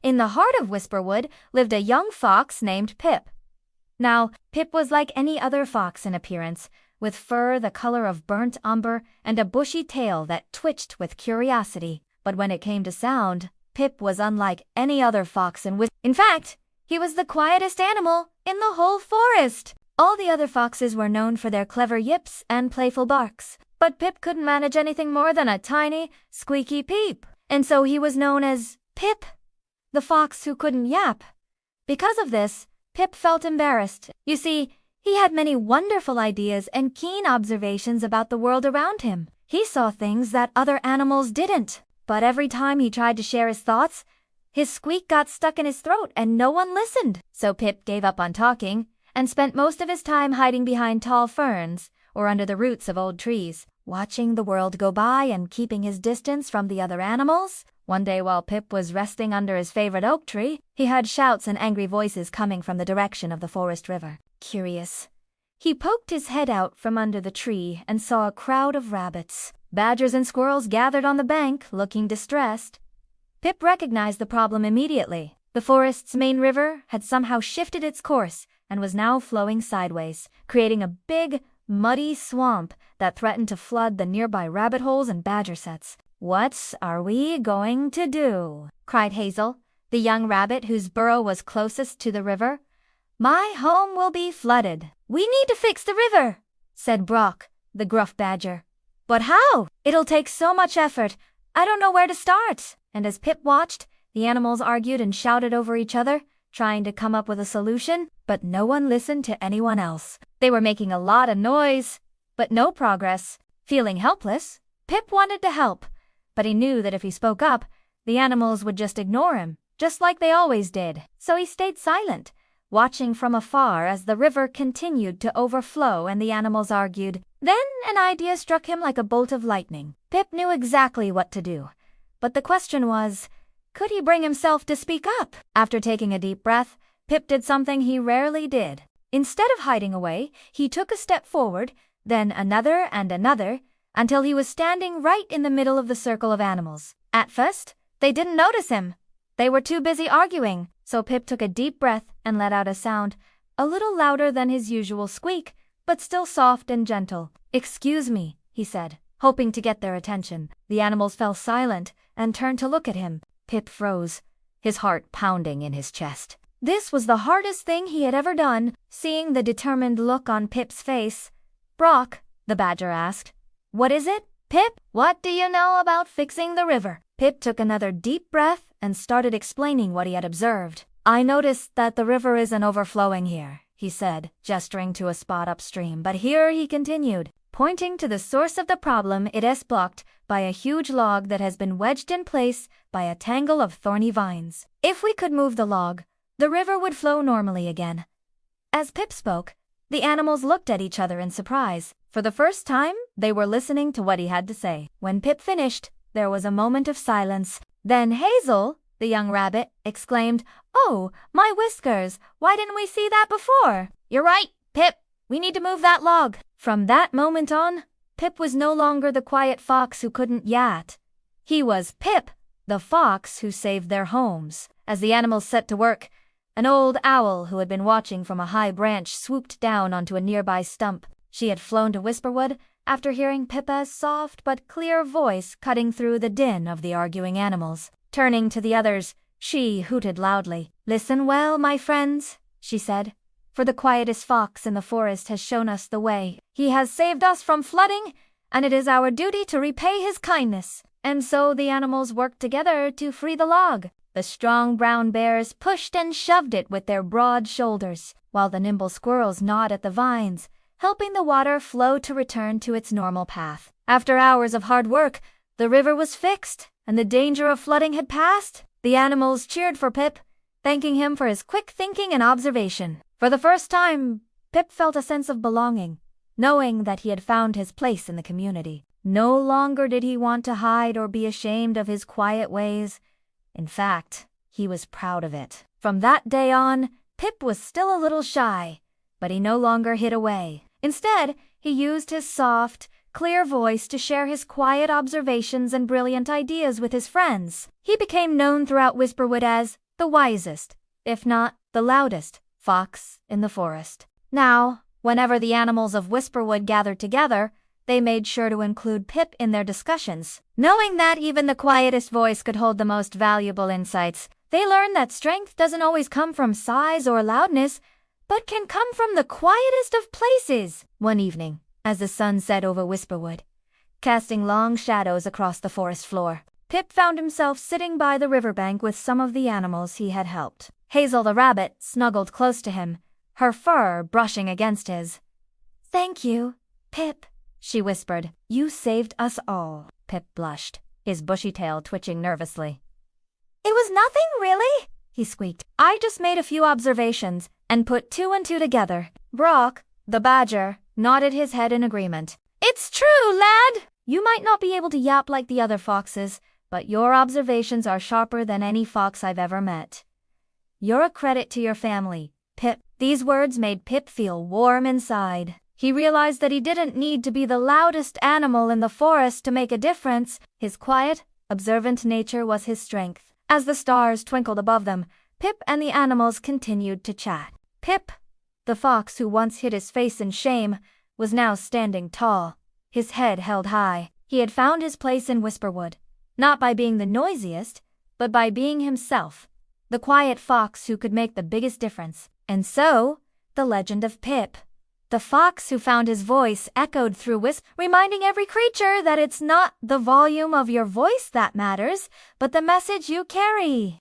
In the heart of Whisperwood lived a young fox named Pip. Now, Pip was like any other fox in appearance, with fur the color of burnt umber and a bushy tail that twitched with curiosity. But when it came to sound, Pip was unlike any other fox in fact, he was the quietest animal in the whole forest. All the other foxes were known for their clever yips and playful barks, but Pip couldn't manage anything more than a tiny, squeaky peep, and so he was known as Pip, the fox who couldn't yap. Because of this, Pip felt embarrassed. You see, he had many wonderful ideas and keen observations about the world around him. He saw things that other animals didn't, but every time he tried to share his thoughts, his squeak got stuck in his throat and no one listened. So Pip gave up on talking and spent most of his time hiding behind tall ferns or under the roots of old trees, watching the world go by and keeping his distance from the other animals. One day while Pip was resting under his favorite oak tree, he heard shouts and angry voices coming from the direction of the forest river. Curious, he poked his head out from under the tree and saw a crowd of rabbits. Badgers and squirrels gathered on the bank, looking distressed. Pip recognized the problem immediately. The forest's main river had somehow shifted its course and was now flowing sideways, creating a big, muddy swamp that threatened to flood the nearby rabbit holes and badger sets. "What are we going to do?" cried Hazel, the young rabbit whose burrow was closest to the river. "My home will be flooded." "We need to fix the river," said Brock, the gruff badger. "But how? It'll take so much effort. I don't know where to start." And as Pip watched, the animals argued and shouted over each other, trying to come up with a solution, but no one listened to anyone else. They were making a lot of noise, but no progress. Feeling helpless, Pip wanted to help, but he knew that if he spoke up, the animals would just ignore him, just like they always did. So he stayed silent, watching from afar as the river continued to overflow and the animals argued. Then an idea struck him like a bolt of lightning. Pip knew exactly what to do, but the question was, could he bring himself to speak up? After taking a deep breath, Pip did something he rarely did. Instead of hiding away, he took a step forward, then another and another, until he was standing right in the middle of the circle of animals. At first, they didn't notice him. They were too busy arguing, so Pip took a deep breath and let out a sound, a little louder than his usual squeak, but still soft and gentle. "Excuse me," he said, hoping to get their attention. The animals fell silent and turned to look at him. Pip froze, his heart pounding in his chest. This was the hardest thing he had ever done. Seeing the determined look on Pip's face, "Brock," the badger asked, "what is it?" "Pip, what do you know about fixing the river?" Pip took another deep breath and started explaining what he had observed. "I noticed that the river isn't overflowing here," he said, gesturing to a spot upstream. "But here," he continued, pointing to the source of the problem, "it is blocked by a huge log that has been wedged in place by a tangle of thorny vines. If we could move the log, the river would flow normally again." As Pip spoke, the animals looked at each other in surprise. For the first time, they were listening to what he had to say. When Pip finished, there was a moment of silence. Then Hazel, the young rabbit, exclaimed, "Oh, my whiskers, why didn't we see that before?" "You're right, Pip. We need to move that log." From that moment on, Pip was no longer the quiet fox who couldn't yat. He was Pip, the fox who saved their homes. As the animals set to work, an old owl who had been watching from a high branch swooped down onto a nearby stump. She had flown to Whisperwood after hearing Pippa's soft but clear voice cutting through the din of the arguing animals. Turning to the others, she hooted loudly. "Listen well, my friends," she said, "for the quietest fox in the forest has shown us the way. He has saved us from flooding, and it is our duty to repay his kindness." And so the animals worked together to free the log. The strong brown bears pushed and shoved it with their broad shoulders, while the nimble squirrels gnawed at the vines, helping the water flow to return to its normal path. After hours of hard work, the river was fixed, and the danger of flooding had passed. The animals cheered for Pip, thanking him for his quick thinking and observation. For the first time, Pip felt a sense of belonging, knowing that he had found his place in the community. No longer did he want to hide or be ashamed of his quiet ways. In fact, he was proud of it. From that day on, Pip was still a little shy, but he no longer hid away. Instead, he used his soft, clear voice to share his quiet observations and brilliant ideas with his friends. He became known throughout Whisperwood as the wisest, if not the loudest, fox in the forest. Now, whenever the animals of Whisperwood gathered together, they made sure to include Pip in their discussions. Knowing that even the quietest voice could hold the most valuable insights, they learned that strength doesn't always come from size or loudness, but can come from the quietest of places. One evening, as the sun set over Whisperwood, casting long shadows across the forest floor, Pip found himself sitting by the riverbank with some of the animals he had helped. Hazel the rabbit snuggled close to him, her fur brushing against his. "Thank you, Pip," she whispered. "You saved us all." Pip blushed, his bushy tail twitching nervously. "It was nothing, really," he squeaked. "I just made a few observations and put two and two together." Brock, the badger, nodded his head in agreement. "It's true, lad! You might not be able to yap like the other foxes, but your observations are sharper than any fox I've ever met. You're a credit to your family, Pip." These words made Pip feel warm inside. He realized that he didn't need to be the loudest animal in the forest to make a difference. His quiet, observant nature was his strength. As the stars twinkled above them, Pip and the animals continued to chat. Pip, the fox who once hid his face in shame, was now standing tall, his head held high. He had found his place in Whisperwood, not by being the noisiest, but by being himself, the quiet fox who could make the biggest difference. And so, the legend of Pip, the fox who found his voice, echoed through reminding every creature that it's not the volume of your voice that matters, but the message you carry.